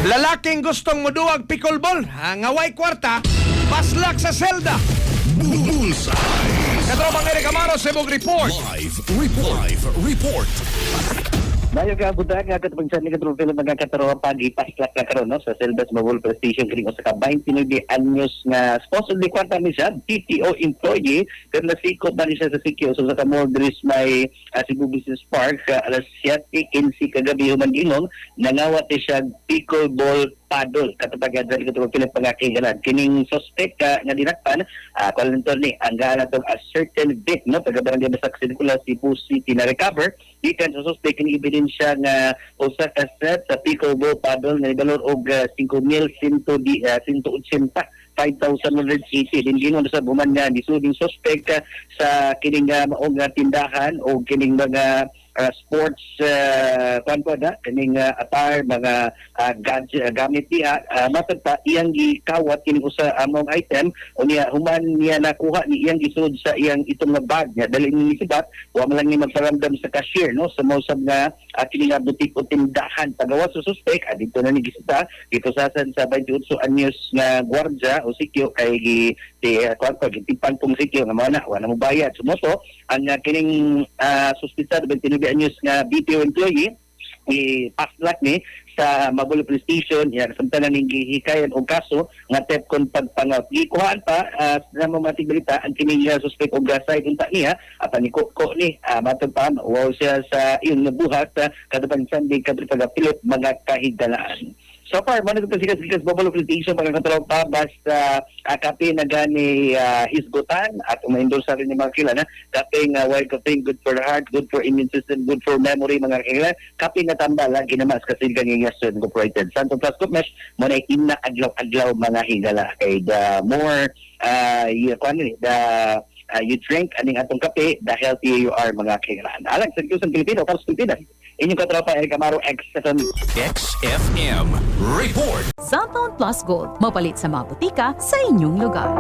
Lalaking gustong muduwag pickleball, ngaway kwarta, paslak sa selda. Bullseye. Katropang Eric Amaro, Cebu Report. Live report. Dayo ka budak nga katapang sa ni katropelo magkakataro pagipaslak ka karon no sa Seldas Mobile Police Station kini usa ka 29 anyos nga supposedly kwarta ni siya TTO employee pero nasikop man siya sa sikyo so sa mall dris may Cebu Business Park alas 7:15 kagabi human ingong nangawat siya pickleball paddle katapag dali katropelo pagkakigalan kining suspect nga dinakpan kalentor ni ang gana to a certain bit no taga barangay Basak Sinicula Cebu City na recover gikan sa suspect kini ebidensya nga usa ka set sa pickleball paddle nga ibalor og 5,180 5,180 din ginon sa buman nga disuding suspect sa kining maong tindahan o kining mga sports kining attire mga gamit niya matag pa iyang gikawat kining usa among item o niya human niya nakuha ni iyang gisud sa iyang itong nga bag niya dali ni sibat wa man lang ni magparamdam sa cashier no sa mausab nga kining butik o tindahan pagawas sa suspect dito na ni gisita dito sa 28 anyos nga gwardiya o sikyo kay gitipan pong sikyo nga mao na wala mo bayad sumoto ang kining suspita 29 anyos nga BPO employee i-paslak ni sa Magulo Police Station yan samtang ning gihikayan og kaso nga tepkon pagpangaw gikuhaan pa sa mga balita ang kining suspect og side unta niya apan ni ko ni matag pa wow siya sa iyong nabuhat kadapang Sunday kadto Philip mga kahigalaan. So far, man ito sikas Bobolo Plantation pagkakatulog pa basta kape na gani hisgutan at umaindol sa rin yung mga kilala. Kape nga while kape good for the heart, good for immune system, good for memory mga kilala. Kape nga tambal, ginamas kasi ganyan yung Student Incorporated. Santo Plus Kupmesh, muna ina aglaw-aglaw mga higala. Kay the more you drink aning atong kape, the healthier you are mga kilalaan. Alang sa Kiusang Pilipino, para sa Pilipinas. Inyong katropa, Eric Amaro, XFM. XFM report. Cellphone Plus Gold. Mapalit sa mga butika sa inyong lugar.